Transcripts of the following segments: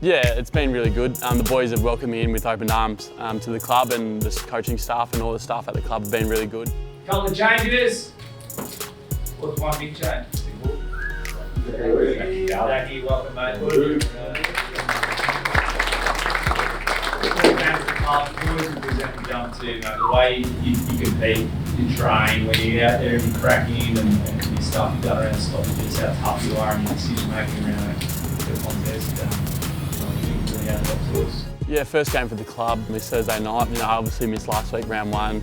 Yeah, it's been really good. The boys have welcomed me in with open arms to the club, and the coaching staff and all the staff at the club have been really good. Couple of changes. What's one big change? Jackie, welcome, mate. The way you compete, you train, when you're out there and you're cracking and your stuff you've done around stoppages, how tough you are and your decision making around the contest. Yeah, first game for the club, missed Thursday night. I obviously missed last week, round 1,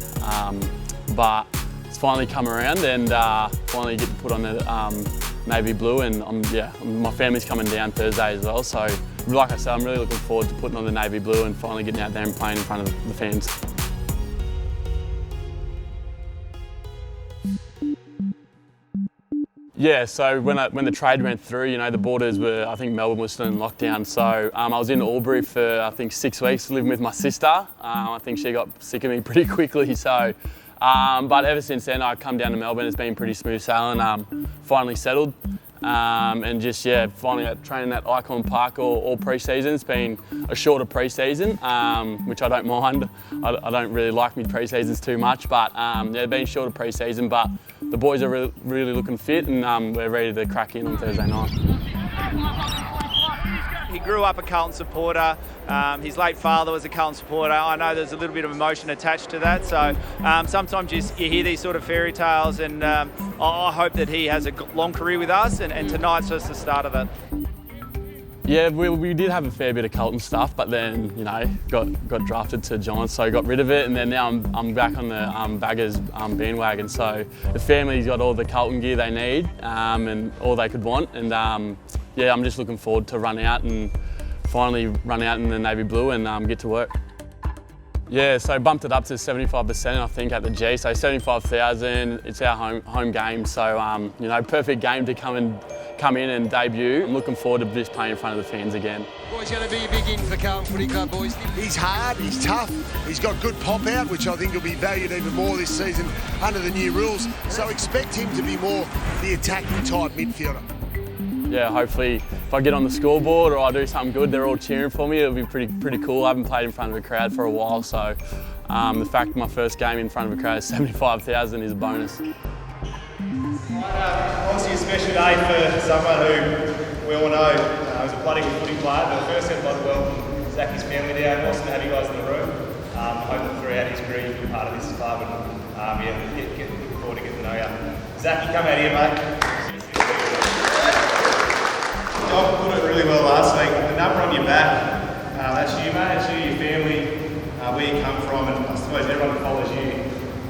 but it's finally come around and finally get to put on the navy blue, and my family's coming down Thursday as well. So, like I said, I'm really looking forward to putting on the navy blue and finally getting out there and playing in front of the fans. Yeah, so when the trade went through, the borders were, I think Melbourne was still in lockdown, so I was in Albury for, I think, 6 weeks living with my sister. I think she got sick of me pretty quickly, so, but ever since then I've come down to Melbourne. It's been pretty smooth sailing, finally settled, and just, finally training at Icon Park all pre-season. It's been a shorter pre-season, which I don't mind. I don't really like pre-seasons too much, but it's been shorter pre-season, but the boys are really looking fit, and we're ready to crack in on Thursday night. He grew up a Carlton supporter. His late father was a Carlton supporter. I know there's a little bit of emotion attached to that, so sometimes you hear these sort of fairy tales, and I hope that he has a long career with us, and tonight's just the start of it. Yeah, we did have a fair bit of Carlton stuff, but then, got drafted to Giants, so I got rid of it, and then now I'm back on the Baggers bandwagon. So the family's got all the Carlton gear they need, and all they could want, and I'm just looking forward to finally run out in the navy blue and get to work. Yeah, so bumped it up to 75%, I think, at the G, so 75,000. It's our home game, so perfect game to come in and debut. I'm looking forward to just playing in front of the fans again. Boy's going to be a big in for Carlton Footy Club, boys. He's hard, he's tough, he's got good pop out, which I think will be valued even more this season under the new rules. So expect him to be more the attacking type midfielder. Yeah, hopefully if I get on the scoreboard or I do something good, they're all cheering for me. It'll be pretty cool. I haven't played in front of a crowd for a while, so the fact my first game in front of a crowd is 75,000 is a bonus. Obviously a special day for someone who we all know is a bloody good footy player, but first I'd like to welcome Zac's family down. Awesome to have you guys in the room. I hope that throughout his career you can be part of this club, and looking forward to getting to know you. Zac, you come out here, mate. Job put it really well last week. The number on your back, that's you, mate. That's you, your family, where you come from, and I suppose everyone that follows you,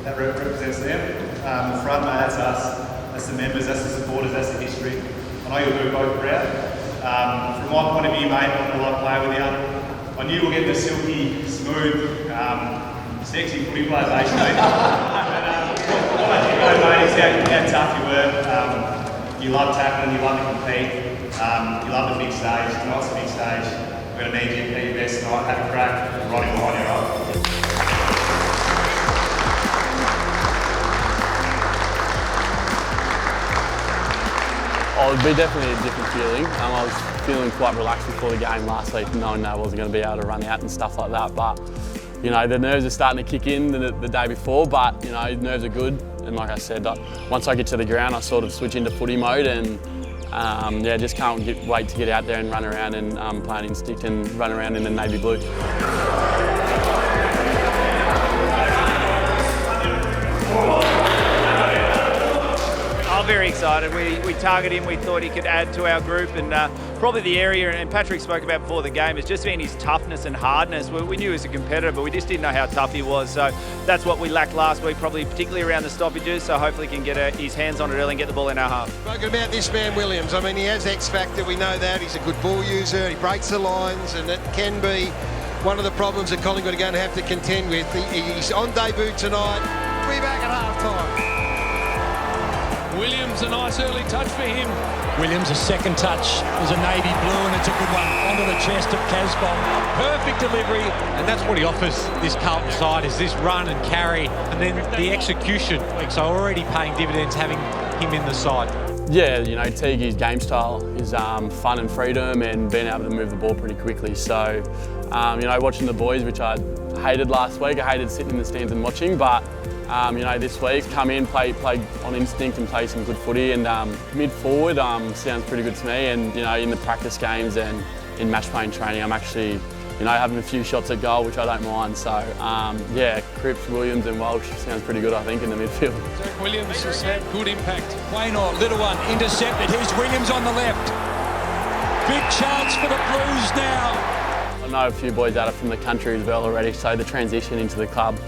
that represents them. The front, mate, that's us. That's the members, that's the supporters, that's the history. I know you'll do both proud. From my point of view, mate, I like playing with you. I knew we'll get the silky, smooth, sexy footy players, basically. What I do know, mate, is how tough you were. You love tackling, you love to compete. You love the big stage. Tonight's the big stage. We're going to need you to be your best tonight. Have a crack. Right in line, right? Oh, it'd be definitely a different feeling. I was feeling quite relaxed before the game last week, knowing I wasn't going to be able to run out and stuff like that. But, the nerves are starting to kick in the day before, but, nerves are good. And like I said, once I get to the ground, I sort of switch into footy mode, and just can't wait to get out there and run around and play an instinct and run around in the navy blue. I'm very excited. We targeted him. We thought he could add to our group, and probably the area, and Patrick spoke about before the game, has just been his toughness and hardness. We knew he was a competitor, but we just didn't know how tough he was. So that's what we lacked last week, probably particularly around the stoppages. So hopefully he can get his hands on it early and get the ball in our half. Spoken about this man Williams. I mean, he has X factor. We know that. He's a good ball user. He breaks the lines, and it can be one of the problems that Collingwood are going to have to contend with. He's on debut tonight. We'll be back at half-time. Williams, a nice early touch for him. Williams, a second touch, is a navy blue, and it's a good one onto the chest of Casbolt. Perfect delivery, and that's what he offers this Carlton side, is this run and carry, and then the execution. So already paying dividends having him in the side. Yeah, you know, Teague's game style is fun and freedom and being able to move the ball pretty quickly. So, you know, watching the boys, which I hated last week, I hated sitting in the stands and watching, but you know, this week, come in, play on instinct and play some good footy, and mid-forward sounds pretty good to me, and you know, in the practice games and in match playing training, I'm actually, you know, having a few shots at goal, which I don't mind. So, yeah, Cripps, Williams and Walsh sounds pretty good, I think, in the midfield. Zac Williams has had good impact. Waynor, little one, intercepted. Here's Williams on the left. Big chance for the Blues now. I know a few boys out of from the country as well already, so the transition into the club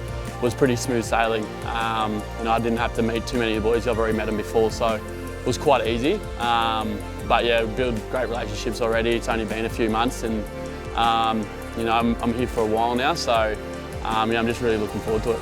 was pretty smooth sailing. You know, I didn't have to meet too many of the boys. I've already met them before, so it was quite easy. But yeah, build great relationships already. It's only been a few months, and you know, I'm here for a while now, so yeah, I'm just really looking forward to it.